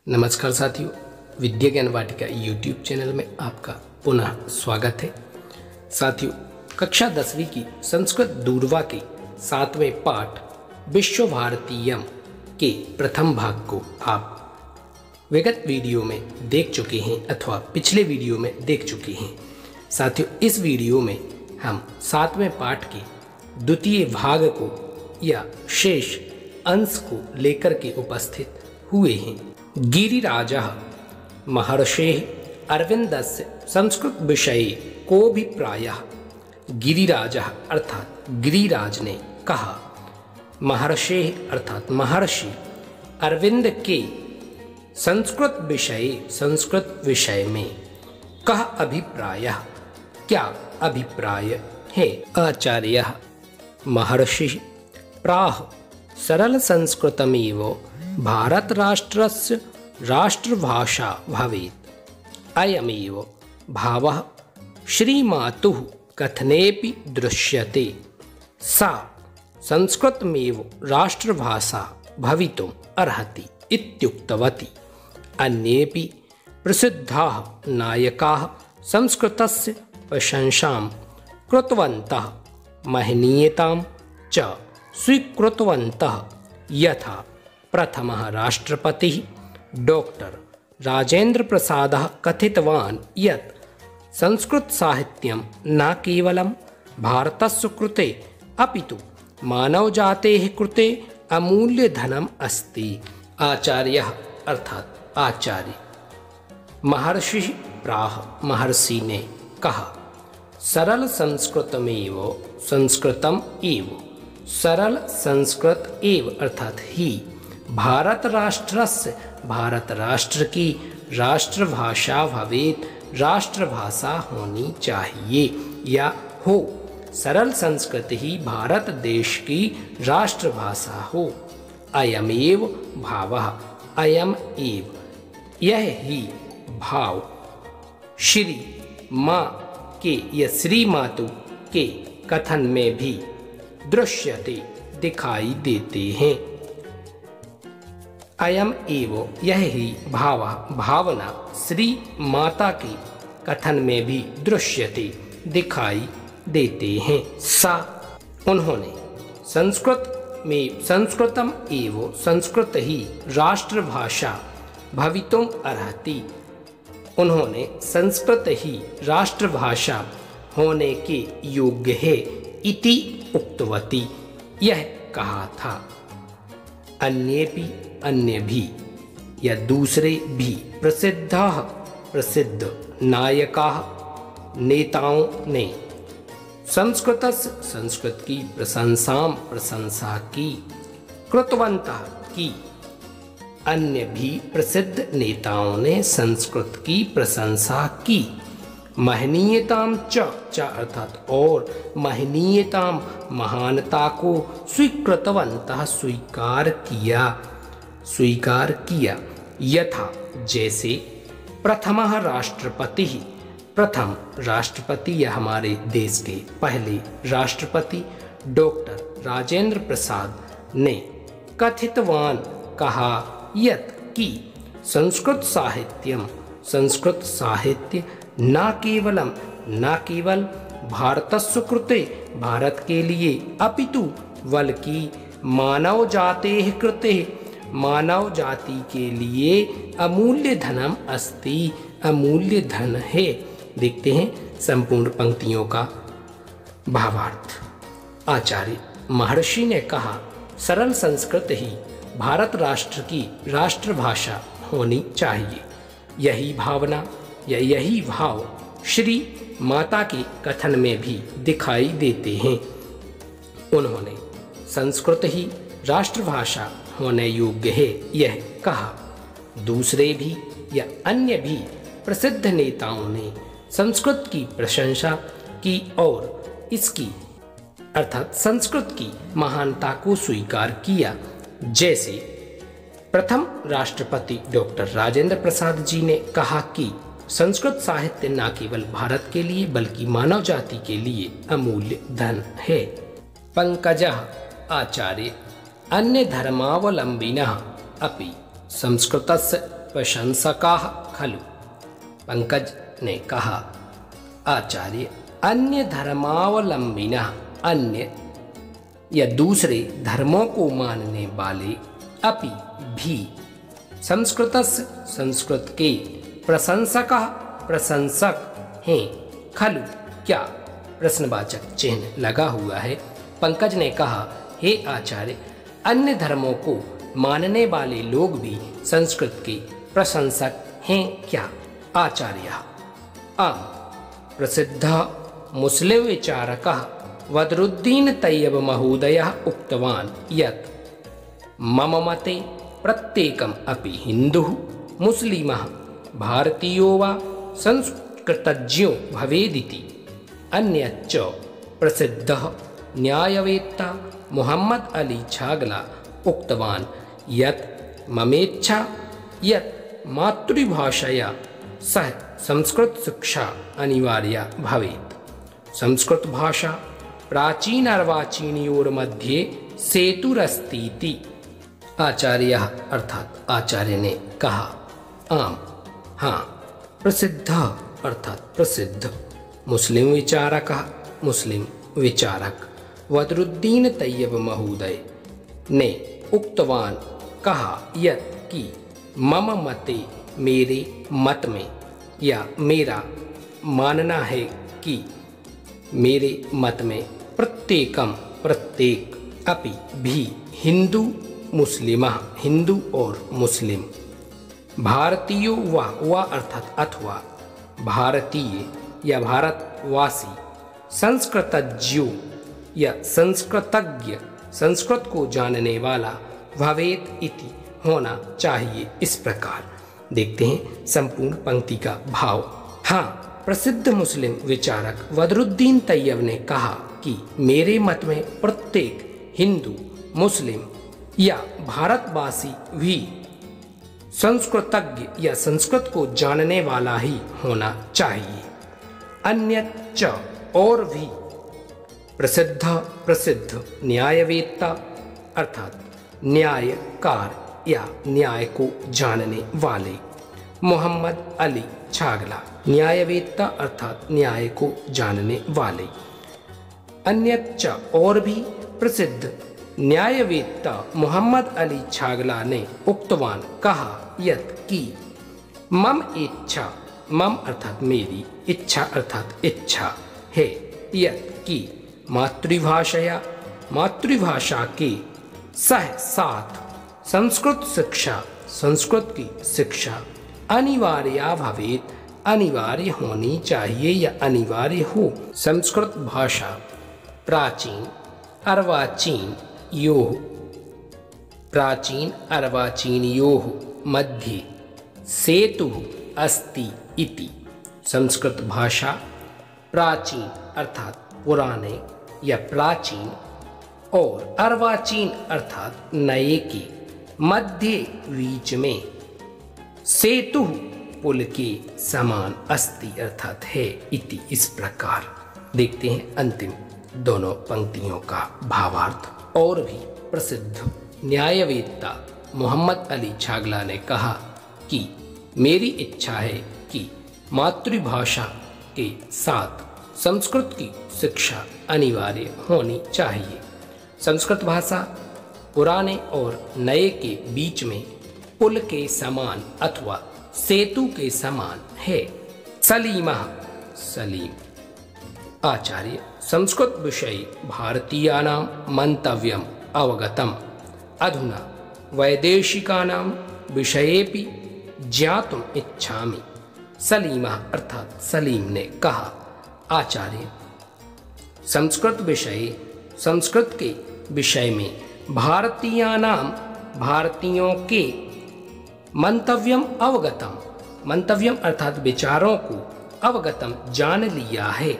नमस्कार साथियों, विद्या ज्ञान वाटिका यूट्यूब चैनल में आपका पुनः स्वागत है। साथियों, कक्षा 10वीं की संस्कृत दूरवा के 7वें पाठ विश्व भारतीयम के प्रथम भाग को आप विगत वीडियो में देख चुके हैं अथवा पिछले वीडियो में देख चुके हैं। साथियों, इस वीडियो में हम 7वें पाठ के द्वितीय भाग को या शेष अंश को लेकर के उपस्थित हुए हैं। गिरिराजः महर्षेः अरविन्दस्य संस्कृत विषये कोऽभिप्रायः। गिरिराजः अर्थात गिरिराज ने कहा, महर्षेः अर्थात महर्षि अरविंद के संस्कृत विषय में कः अभिप्रायः, क्या अभिप्राय है। आचार्यः महर्षिः प्राह सरल संस्कृतमेव भारत राष्ट्रस्य राष्ट्रभाषा भवेत्। अयमेव भावः श्रीमातुः कथनेऽपि दृश्यते। सा संस्कृतमेव राष्ट्रभाषा भवितुम् अर्हति इत्युक्तवती। अन्येऽपि प्रसिद्धाः नायकाः संस्कृतस्य प्रशंसां कृतवन्तः, महनीयतां च स्वीकृतवन्तः। यथा प्रथमः राष्ट्रपतिः डॉक्टर राजेंद्र प्रसादः कथितवान् यत् संस्कृत साहित्यं न केवलं भारतस्य कृते अपितु मानवजातेः कृते अमूल्यधनम् अस्ति। आचार्यः अर्थात आचार्य महर्षि प्राह महर्षि ने कहा, सरल संस्कृतम एव सरल संस्कृत एव अर्थात ही भारत राष्ट्रस्य भारत राष्ट्र की राष्ट्रभाषा भवेत्, राष्ट्रभाषा होनी चाहिए या हो। सरल संस्कृत ही भारत देश की राष्ट्रभाषा हो। अयमेव भावः, अयम एव यह ही भाव श्री माँ के या श्री मातु के कथन में भी दृश्यते दिखाई देते हैं। अयम एव यह ही भावना श्री माता के कथन में भी दृश्यते दिखाई देते हैं। सा उन्होंने संस्कृतम एव संस्कृत ही राष्ट्रभाषा भवितुम् अर्हति, उन्होंने संस्कृत ही राष्ट्रभाषा होने के योग्य है इति उक्तवती, यह कहा था। अन्य भी या दूसरे भी प्रसिद्ध नायकाः नेताओं ने संस्कृत की प्रशंसा की, कृतवन्तः की। अन्य भी प्रसिद्ध नेताओं ने संस्कृत की प्रशंसा की। महनीयताम च अर्थात और महनीयताम महानता को स्वीकृतवन्तः स्वीकार किया। यथा जैसे प्रथम राष्ट्रपति या हमारे देश के पहले राष्ट्रपति डॉक्टर राजेंद्र प्रसाद ने कथितवान कहा यत् कि संस्कृत साहित्य न केवल भारतस्य कृते भारत के लिए अपितु बल्कि मानव जाति के लिए अमूल्य धनम अस्ति, अमूल्य धन है। देखते हैं संपूर्ण पंक्तियों का भावार्थ। आचार्य महर्षि ने कहा, सरल संस्कृत ही भारत राष्ट्र की राष्ट्रभाषा होनी चाहिए। यही भावना या यही भाव श्री माता के कथन में भी दिखाई देते हैं। उन्होंने संस्कृत ही राष्ट्रभाषा होने योग्य है यह कहा। दूसरे भी या अन्य भी प्रसिद्ध नेताओं ने संस्कृत की प्रशंसा की और इसकी अर्थात संस्कृत की महानता को स्वीकार किया। जैसे प्रथम राष्ट्रपति डॉक्टर राजेंद्र प्रसाद जी ने कहा कि संस्कृत साहित्य न केवल भारत के लिए बल्कि मानव जाति के लिए अमूल्य धन है। पंकजः आचार्य अन्य धर्मावलंबिनः अपि संस्कृतस्य प्रशंसकाः खलु। पंकज ने कहा, आचार्य, अन्य धर्मावलंबिनः, अन्य या दूसरे धर्मों को मानने वाले अपि भी संस्कृतस्य, संस्कृत के प्रशंसकः, प्रशंसक हैं खलु, क्या प्रश्नवाचक चिन्ह लगा हुआ है। पंकज ने कहा, हे आचार्य, अन्य धर्मों को मानने वाले लोग भी संस्कृत के प्रशंसक हैं क्या। आचार्य, आम प्रसिद्ध मुस्लिम विचारकः बदरुद्दीन तैयब महोदयः उक्तवान् यत् मम मते प्रत्येकम् अपि हिन्दुः मुस्लिमः भारतीयो वा संस्कृतज्ञो भवेदिति। अन्यच्च प्रसिद्धः न्यायवेत्ता मुहम्मद अली छागला उक्तवान् यत् ममेच्छा यत् मातृभाषया सह संस्कृत शिक्षा अनिवार्या भवेत्। संस्कृत भाषा प्राचीन अर्वाचीनयोर्मध्ये सेतुरस्तीति। आचार्य अर्थात आचार्य ने कहा, आम, हाँ, प्रसिद्ध अर्थात प्रसिद्ध, मुस्लिम विचारक, मुस्लिम विचारक, बदरुद्दीन तैयब महोदय ने उक्तवान कहा यत् कि मम मते, मेरे मत में, या मेरा मानना है कि मेरे मत में प्रत्येकम प्रत्येक, अपि भी, हिंदू मुस्लिम, हिंदू और मुस्लिम, भारतीयों व अर्थात अथवा भारतीय या भारतवासी, संस्कृतज्ञों या संस्कृतज्ञ, संस्कृत को जानने वाला, भवेत इति होना चाहिए। इस प्रकार देखते हैं संपूर्ण पंक्ति का भाव। हाँ, प्रसिद्ध मुस्लिम विचारक बदरुद्दीन तैयब ने कहा कि मेरे मत में प्रत्येक हिंदू, मुस्लिम या भारतवासी भी संस्कृतज्ञ या संस्कृत को जानने वाला ही होना चाहिए। अन्यच्च और भी प्रसिद्ध, प्रसिद्ध न्यायवेत्ता अर्थात न्यायकार या न्याय को जानने वाले, मोहम्मद अली छागला, न्यायवेत्ता अर्थात न्याय को जानने वाले। अन्यच्च और भी प्रसिद्ध न्यायवेत्ता मोहम्मद अली छागला ने उक्तवान कहा यत् कि मम इच्छा, मम अर्थात मेरी, इच्छा अर्थात इच्छा है, यत् कि मातृभाषया, मातृभाषा के सह साथ संस्कृत शिक्षा, संस्कृत की शिक्षा अनिवार्य भवेत, अनिवार्य होनी चाहिए या अनिवार्य हो। संस्कृत भाषा प्राचीन अर्वाचीन योः, प्राचीन अर्वाचीन योः मध्ये सेतुः अस्ति इति। संस्कृत भाषा प्राचीन अर्थात पुराने या प्राचीन और अर्वाचीन अर्थात नए के मध्य बीच में सेतु पुल के समान अस्ति अर्थात है इति। इस प्रकार देखते हैं अंतिम दोनों पंक्तियों का भावार्थ। और भी प्रसिद्ध न्यायवेत्ता मोहम्मद अली छागला ने कहा कि मेरी इच्छा है कि मातृभाषा के साथ संस्कृत की शिक्षा अनिवार्य होनी चाहिए। संस्कृत भाषा पुराने और नए के बीच में पुल के समान अथवा सेतु के समान है। सलीमः, सलीम। आचार्य, संस्कृत विषये भारतीयानां मन्तव्यम् अवगतम्, अधुना वैदेशिकानां विषयेपि ज्ञातुम् इच्छामि। सलीमः अर्थात सलीम ने कहा, आचार्य, संस्कृत विषये, संस्कृत के विषय में भारतीयानां, भारतीयों के मंतव्यम अवगतम, मंतव्यम अर्थात विचारों को अवगतम जान लिया है।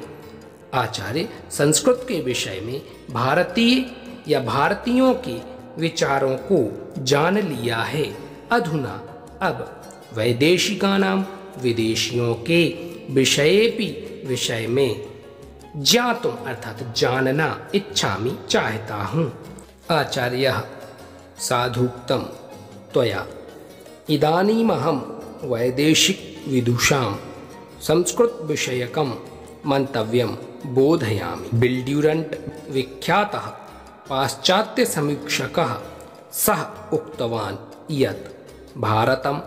आचार्य, संस्कृत के विषय में भारतीय या भारतीयों के विचारों को जान लिया है। अधुना अब वैदेशिकानां, विदेशियों के विषयेपि, विषय में ज्ञातुम अर्थात जानना इच्छामि चाहता हूँ। आचार्य, साधुक्तम त्वया इदानीमहं वैदेशिक विदुषां संस्कृत विषयकं मंतव्यं बोधयामि। बिल ड्यूरंट विख्यातः पाश्चात्य समीक्षकः सः उक्तवान् यत् भारतम्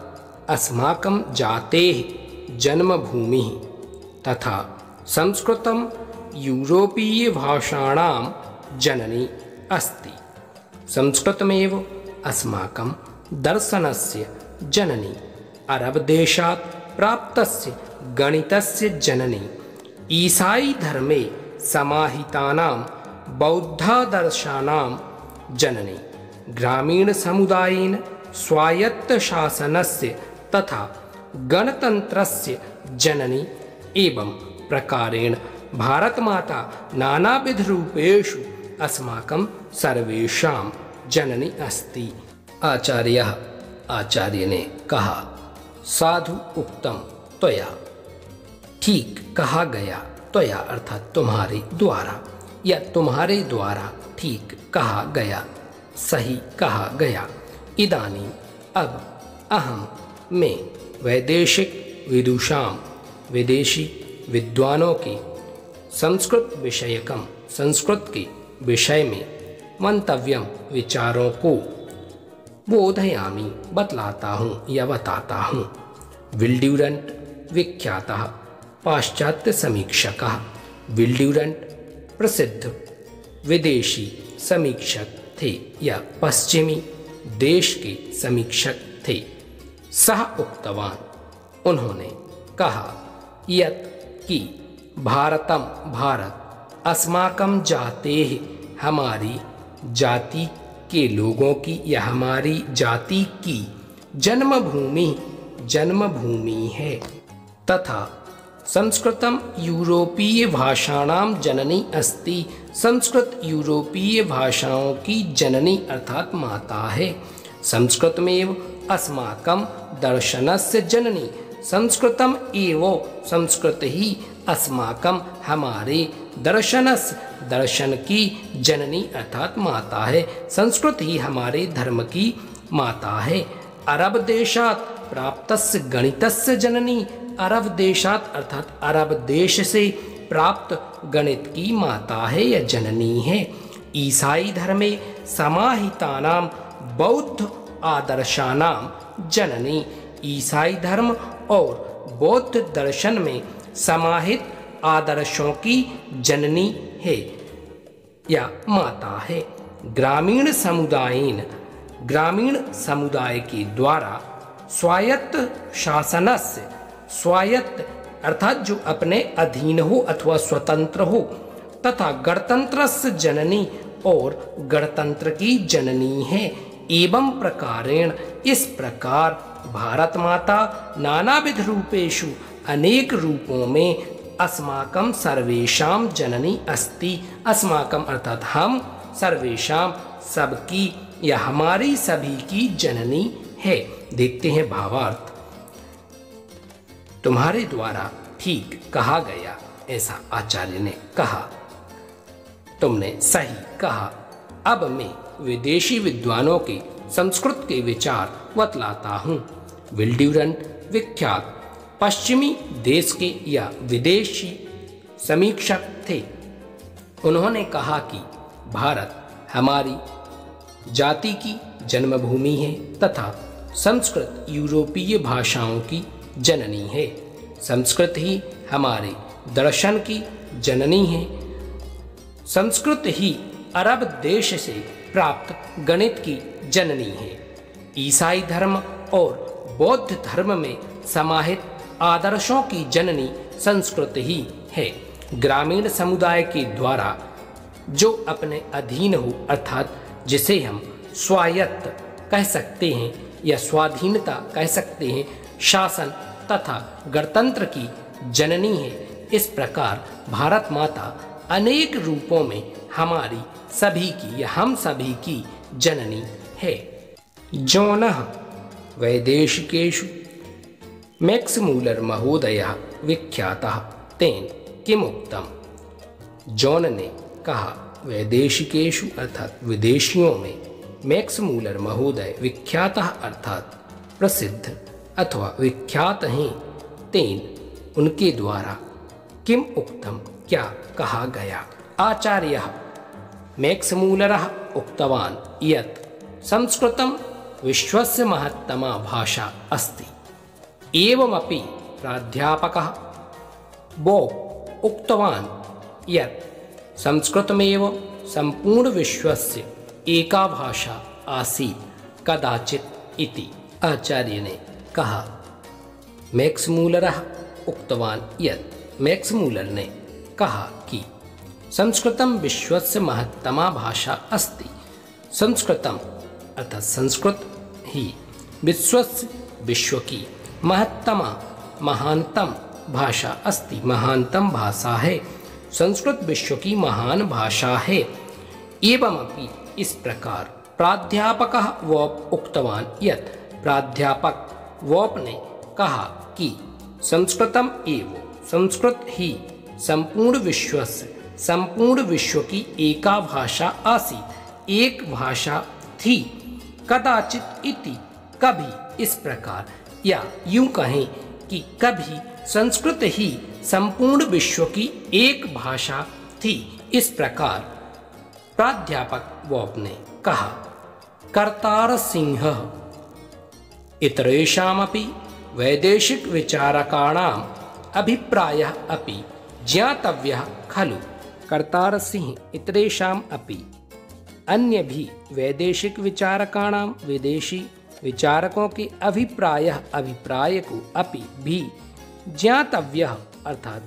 अस्माकं जातेः जन्मभूमिः तथा संस्कृतं यूरोपीयभाषाणां जननी अस्ति। संस्कृतमेव अस्माकं दर्शनस्य जननी, अरबदेशात् प्राप्तस्य गणितस्य जननी, ईसाई धर्मे समाहितानां बौद्धादर्शानां जननी, ग्रामीणसमुदायेन स्वायत्तशासनस्य तथा गणतन्त्रस्य जननी एवं प्रकारेण भारतमाता नानाविधरूपेषु अस्माकं सर्वेषां जननी अस्ति। आचार्य ने कहा, साधु उक्तम त्वया, ठीक कहा गया, त्वया अर्थात तुम्हारे द्वारा, या तुम्हारे द्वारा ठीक कहा गया, सही कहा गया। इदानीं अब अहम मैं वैदेशिक विदुषां विदेशी विद्वानों के संस्कृत विषयकम संस्कृत के विषय में मंतव्यम विचारों को बोधयामि बतलाता हूँ या बताता हूँ। बिल ड्यूरंट विख्यातः पाश्चात्य समीक्षकः। बिल ड्यूरंट प्रसिद्ध विदेशी समीक्षक थे या पश्चिमी देश के समीक्षक थे। सः उक्तवान्, उन्होंने कहा, यत् कि भारतम भारत अस्माकं जातेः हमारी जाति के लोगों की या हमारी जाति की जन्मभूमि है तथा संस्कृतम यूरोपीय भाषाणां जननी अस्ति। संस्कृत यूरोपीय भाषाओं की जननी अर्थात माता है। संस्कृतमेव अस्माकं दर्शनस्य जननी, संस्कृतम एव संस्कृत ही अस्माकं हमारे दर्शन की जननी अर्थात माता है। संस्कृत ही हमारे धर्म की माता है। अरब देशात प्राप्तस्य गणितस्य जननी, अरब देशात अर्थात अरब देश से प्राप्त गणित की माता है या जननी है। ईसाई धर्मे समाहितानां बौद्ध आदर्शानां जननी, ईसाई धर्म और बौद्ध दर्शन में समाहित आदर्शों की जननी है या माता है। ग्रामीण समुदाय के द्वारा स्वायत्त शासनस्य, स्वायत्त अर्थात जो अपने अधीन हो अथवा स्वतंत्र हो, तथा गणतंत्रस्य जननी और गणतंत्र की जननी है। एवं प्रकारेण इस प्रकार भारत माता नानाविध रूपेषु अनेक रूपों में अस्माकं सर्वेषां जननी अस्ति। अस्माकं अर्थात हम सर्वेषां सबकी या हमारी सभी की जननी है। देखते हैं भावार्थ। तुम्हारे द्वारा ठीक कहा गया, ऐसा आचार्य ने कहा। तुमने सही कहा। अब मैं विदेशी विद्वानों के संस्कृत के विचार बतलाता हूँ। बिल ड्यूरंट विख्यात पश्चिमी देश के या विदेशी समीक्षक थे। उन्होंने कहा कि भारत हमारी जाति की जन्मभूमि है तथा संस्कृत यूरोपीय भाषाओं की जननी है। संस्कृत ही हमारे दर्शन की जननी है। संस्कृत ही अरब देश से प्राप्त गणित की जननी है। ईसाई धर्म और बौद्ध धर्म में समाहित आदर्शों की जननी संस्कृत ही है। ग्रामीण समुदाय के द्वारा जो अपने अधीन हो अर्थात जिसे हम स्वायत्त कह सकते हैं या स्वाधीनता कह सकते हैं, शासन तथा गणतंत्र की जननी है। इस प्रकार भारत माता अनेक रूपों में हमारी सभी की या हम सभी की जननी है। जोनः वैदेशिकेषु मैक्स मूलर महोदयः विख्यातः तेन किमुक्तम्। जॉन ने कहा, वैदेशिकेषु अर्थात विदेशियों में मैक्स मूलर महोदय विख्यातः अर्थात प्रसिद्ध अथवा विख्यात हैं, तेन उनके द्वारा किम उक्तम क्या कहा गया। आचार्यः मैक्समूलरः उक्तवान् यत् संस्कृतं विश्वस्य महत्तमा भाषा अस्ति। एवमपि प्राध्यापकः बोब् उक्तवान् यत् संस्कृतमेव सम्पूर्णविश्वस्य एका भाषा आसीत् कदाचित् इति। आचार्य ने कहा, मैक्समूलरः उक्तवान् यत् मैक्समूलर ने कहा कि संस्कृतं विश्वस्य महत्तमा भाषा अस्ति। संस्कृतम अर्थात संस्कृत ही विश्वस्य विश्व की महत्तमा महानतम भाषा अस्ति। महानतम भाषा है, संस्कृत विश्व की महान भाषा है। एवमपि इस प्रकार प्राध्यापकः वोप उक्तवान् यत् प्राध्यापक वोप ने कहा कि संस्कृतम एव संस्कृत ही संपूर्ण विश्व की एका भाषा आसीत्, एक भाषा थी। कदाचित इति कभी इस प्रकार, या यूं कहें कि कभी संस्कृत ही संपूर्ण विश्व की एक भाषा थी। इस प्रकार प्राध्यापक वोप ने कहा। कर्तारसिंहः इतरेषामपि वैदेशिक विचारकाणाम् अभिप्रायः अपि ज्ञातव्यः खलु। कर्तारसिंह इतरेषाम् अपि अन्य भी वैदेशिक विचारकाणाम विदेशी विचारकों के अभिप्राय को अपि भी ज्ञातव्यः अर्थात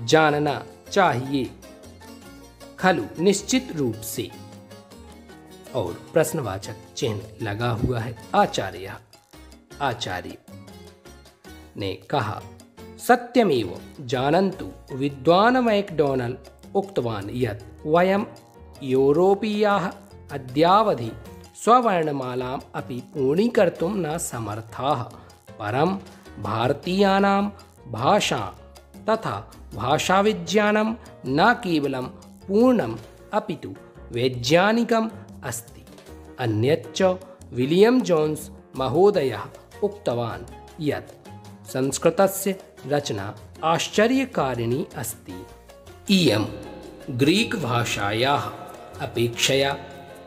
जानना चाहिए खलु निश्चित रूप से, और प्रश्नवाचक चिन्ह लगा हुआ है। आचार्य ने कहा, सत्यमेव जानन्तु विद्वान् मैक्डोनल्ड् उक्तवान् यत् वयं यूरोपीयाः अद्यावधि स्ववर्णमालाम् अपि पूर्णीकर्तुं न समर्थाः, परं भारतीयानां भाषा तथा भाषाविज्ञानं न केवलं पूर्णम् अपितु वैज्ञानिकम् अस्ति। अन्यच्च विलियम जोन्स् महोदयः उक्तवान् यत् संस्कृतस्य रचना आश्चर्यकारिणी अस्ति। इयं ग्रीक भाषायाः अपेक्षया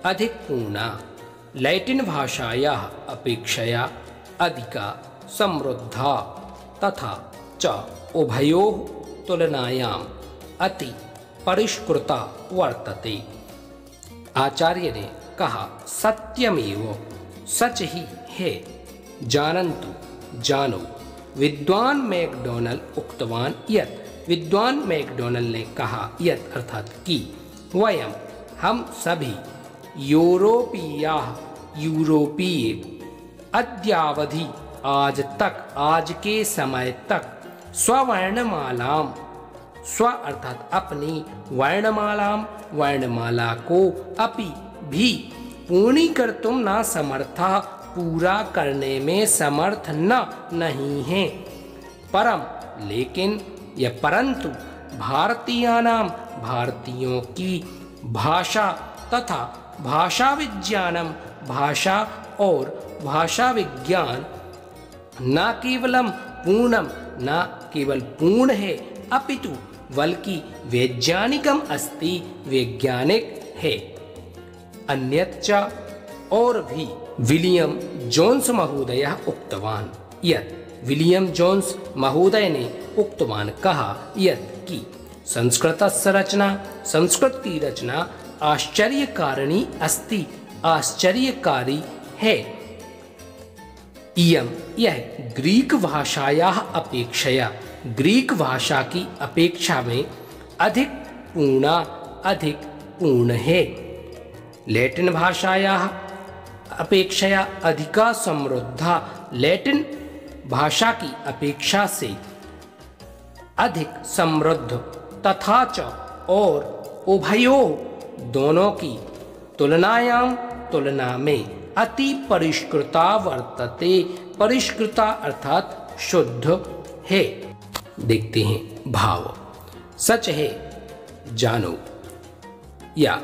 अधिकपूर्णा, लैटिन भाषायाः अपेक्षया अधिका समृद्धा तथा च उभयोः तुलनायाम् अति परिष्कृता वर्तते। आचार्य ने कहा, सत्यमेव सच ही है, जानन्तु जानो विद्वान मैकडोनल्ड उक्तवान यत् विद्वान मैकडोनल्ड ने कहा यत् अर्थात कि वयम हम सभी यूरोपीय अद्यावधि आज तक, आज के समय तक स्ववर्णमालाम, स्व अर्थात अपनी वर्णमाला को अपि भी पूर्णीकर्तुं न समर्था, पूरा करने में समर्थ नहीं है। परम लेकिन या परंतु भारतीयानां, भारतीयों की भाषा तथा भाषा विज्ञानम, भाषा और भाषा विज्ञान न केवलम पूर्णम, न केवल पूर्ण है, अपितु बल्कि वैज्ञानिकम अस्ति, वैज्ञानिक है। अन्यच्च और भी विलियम जोन्स महोदयः उक्तवान् यत् विलियम जोन्स महोदय ने उक्तवान् कहा यत् कि संस्कृतस्य रचना, संस्कृत की रचना आश्चर्यकारिणी अस्ति, आश्चर्यकारी है। इयं यह ग्रीक भाषायाः अपेक्षया, ग्रीक भाषा की अपेक्षा में अधिक पूर्ण है। लैटिन भाषायाः अपेक्षया अधिका समृद्धा, लैटिन भाषा की अपेक्षा से अधिक समृद्ध, तथा च और उभयोः दोनों की तुलना में अति परिष्कृता वर्तते, परिष्कृता अर्थात शुद्ध है। देखते हैं भाव। सच है जानो, या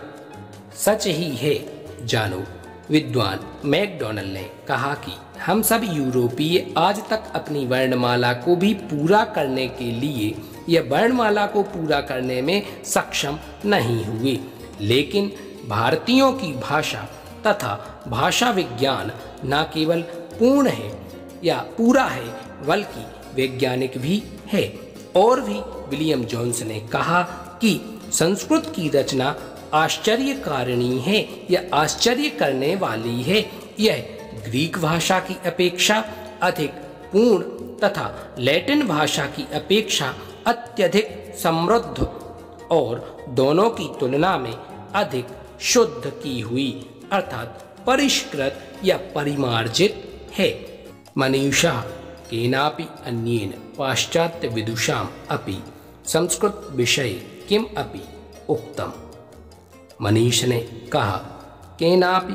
सच ही है जानो, विद्वान मैकडोनल्ड ने कहा कि हम सब यूरोपीय आज तक अपनी वर्णमाला को भी पूरा करने के लिए या वर्णमाला को पूरा करने में सक्षम नहीं हुए, लेकिन भारतीयों की भाषा तथा भाषा विज्ञान न केवल पूर्ण है या पूरा है बल्कि वैज्ञानिक भी है। और भी विलियम जोन्स ने कहा कि संस्कृत की रचना आश्चर्यकारिणी है या आश्चर्य करने वाली है। यह ग्रीक भाषा की अपेक्षा अधिक पूर्ण तथा लैटिन भाषा की अपेक्षा अत्यधिक समृद्ध और दोनों की तुलना में अधिक शुद्ध की हुई अर्थात परिष्कृत या परिमार्जित है। मनीषा केनापि अन्येन पाश्चात्य विदुषाम अपि संस्कृत विषये किम अपि उक्तम। मनीष ने कहा केनापि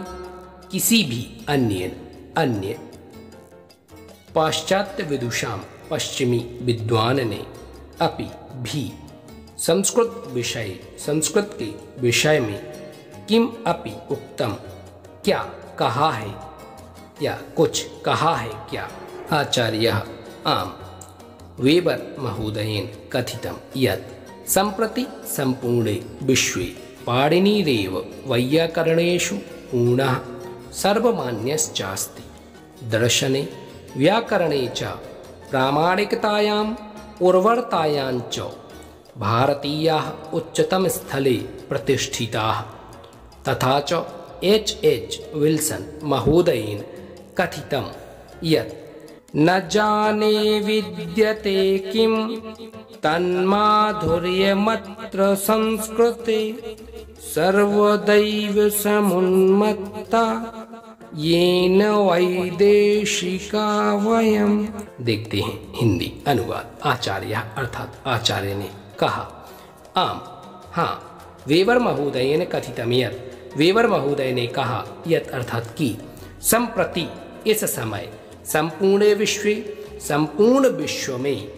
किसी भी अन्य पाश्चात्य विदुषाम पश्चिमी विद्वान ने अपि भी संस्कृत के विषय में किम अपि उक्तम क्या कहा है या कुछ कहा है क्या। आचार्यः आम वेबर महोदयेन कथितं यत् सम्प्रति सम्पूर्णे विश्वे पाणिनिरेव वैयाकरणेषु पूर्णः सर्वमान्यश्चास्ति। दर्शने व्याकरणे च प्रामाणिकतायाम् उर्वरतायां च भारतीयाः उच्चतमस्थले प्रतिष्ठिताः। तथा च H.H. विल्सन महोदयेन कथितं यत् न जाने विद्यते किं तन्माधुर्यमत्र संस्कृते सर्वदैव समुन्मत्ता येन वैदेशिका वयम्। देखते हैं हिंदी अनुवाद। आचार्य अर्थात आचार्य ने कहा आम हाँ वेबर महोदय ने कथितम यत् वेबर महोदय ने कहा यत् अर्थात कि संप्रति इस समय संपूर्ण विश्व में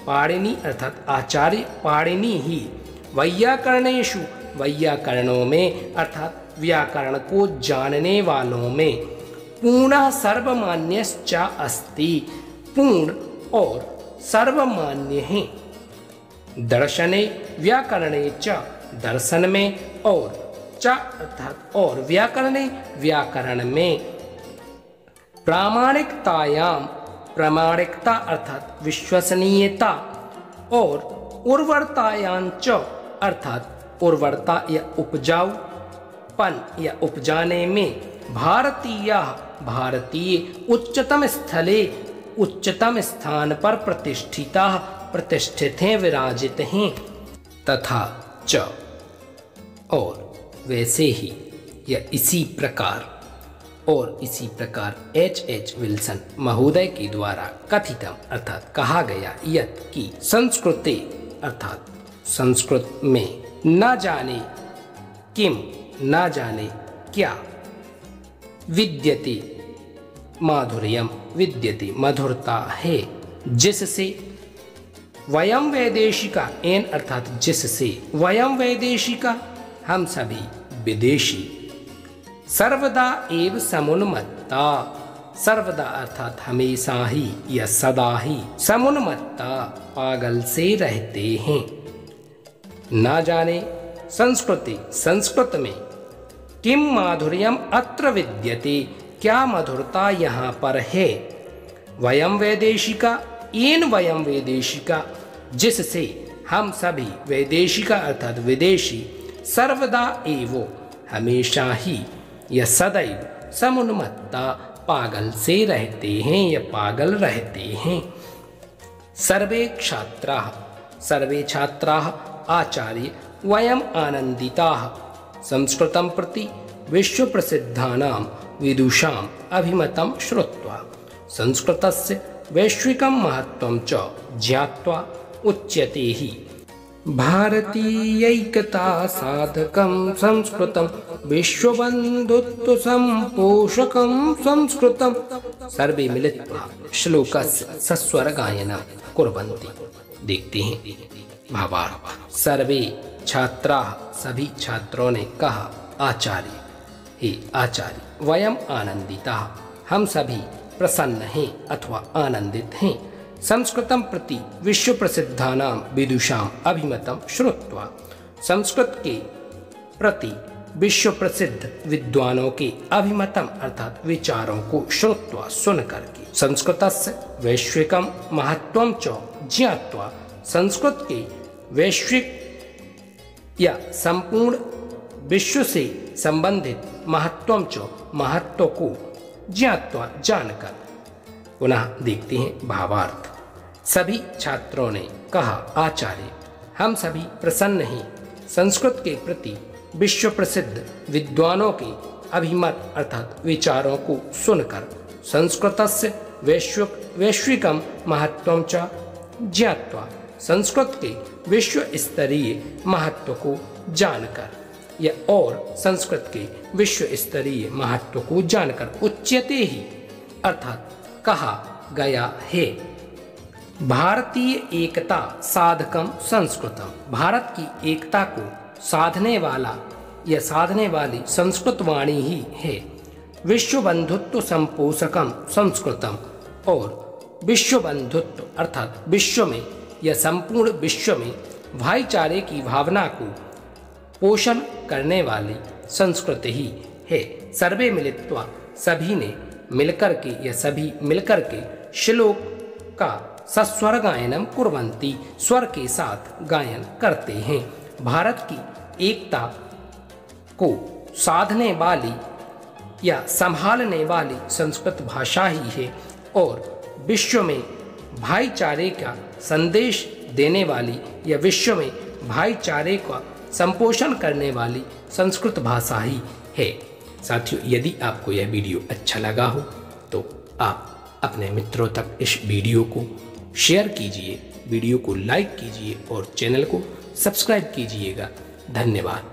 पाणिनि अर्थात आचार्य पाणिनि ही वैयाकरणेषु वैयाकरणों में अर्थात व्याकरण को जानने वालों में पूर्ण सर्वमान्यश्च अस्ति पूर्ण और सर्वमान्य है। दर्शने व्याकरणे च दर्शन में और च अर्थात और व्याकरण में प्रामाणिकतायाम प्रामाणिकता अर्थात विश्वसनीयता और उर्वरतायांच अर्थात उर्वरता या उपजाऊपन या उपजाने में भारतीय उच्चतम स्थान पर प्रतिष्ठित हैं विराजित हैं। तथा च और वैसे ही या इसी प्रकार H.H. विल्सन महोदय के द्वारा कथितम अर्थात कहा गया यत् कि संस्कृते अर्थात संस्कृत में न जाने किम न जाने क्या विद्यते माधुर्यम विद्यते मधुरता है जिससे वयम वैदेशिका एन अर्थात जिससे वयम वैदेशिका हम सभी विदेशी सर्वदा एव समुन्मत्ता सर्वदा अर्थात हमेशा ही या सदा ही समुन्मत्ता पागल से रहते हैं। न जाने संस्कृत में किम माधुर्यम अत्र विद्यते क्या मधुरता यहाँ पर है। वयम वैदेशिका येन वयम वैदेशिका जिससे हम सभी वैदेशिका अर्थात विदेशी सर्वदा एवो हमेशा ही या सदैव समुन्मत्ता पागल से रहते हैं या पागल रहते हैं। सर्वे छात्राः आचार्य वयम आनंदिताः संस्कृतं प्रति विश्व प्रसिद्धानां विदुषाम् अभिमतं श्रुत्वा संस्कृतस्य वैश्विकं महत्त्वं च ज्ञात्वा उच्यते हि भारतीयैकता साधकं संस्कृतं विश्वबन्धुत्व संपोषकं संस्कृतं। सर्वे मिलित्वा श्लोकस्य सस्वर गायनं कुर्वन्ति। देखते हैं भावार्थ। सर्वे छात्राः सभी छात्रों ने कहा आचार्य हे आचार्य, वयम आनंदिता, हम सभी प्रसन्न हैं अथवा आनंदित हैं। संस्कृतं प्रति विश्व प्रसिद्धानां विदुषाम् अभिमतं श्रुत्वा, संस्कृत के प्रति विश्व प्रसिद्ध विद्वानों के अभिमतम अर्थात विचारों को श्रुत्वा सुन करके, संस्कृतस्य वैश्विकं महत्वं च ज्ञात्वा, संस्कृत के वैश्विक या संपूर्ण विश्व से संबंधित महत्वं च महत्व को ज्ञात्वा जानकर। पुनः देखते हैं भावार्थ। सभी छात्रों ने कहा, आचार्य, हम सभी प्रसन्न हैं संस्कृत के प्रति विश्व प्रसिद्ध विद्वानों के अभिमत अर्थात विचारों को सुनकर, संस्कृतस्य वैश्विकं महत्वं च ज्ञात्वा, संस्कृत के विश्व स्तरीय महत्व को जानकर, या और संस्कृत के विश्व स्तरीय महत्व को जानकर, उच्यते ही अर्थात कहा गया है, भारतीय एकता साधकम संस्कृतम, भारत की एकता को साधने वाला या साधने वाली संस्कृत वाणी ही है। विश्व बंधुत्व संपोषकम संस्कृतम, और विश्व बंधुत्व अर्थात विश्व में या संपूर्ण विश्व में भाईचारे की भावना को पोषण करने वाली संस्कृत ही है। सर्वे मिलित्वा, सभी ने मिलकर के या सभी मिलकर के श्लोक का सस्वर गायनम कुर्वन्ति, स्वर के साथ गायन करते हैं। भारत की एकता को साधने वाली या संभालने वाली संस्कृत भाषा ही है, और विश्व में भाईचारे का संदेश देने वाली या विश्व में भाईचारे का संपोषण करने वाली संस्कृत भाषा ही है। साथियों, यदि आपको यह वीडियो अच्छा लगा हो तो आप अपने मित्रों तक इस वीडियो को शेयर कीजिए, वीडियो को लाइक कीजिए और चैनल को सब्सक्राइब कीजिएगा। धन्यवाद।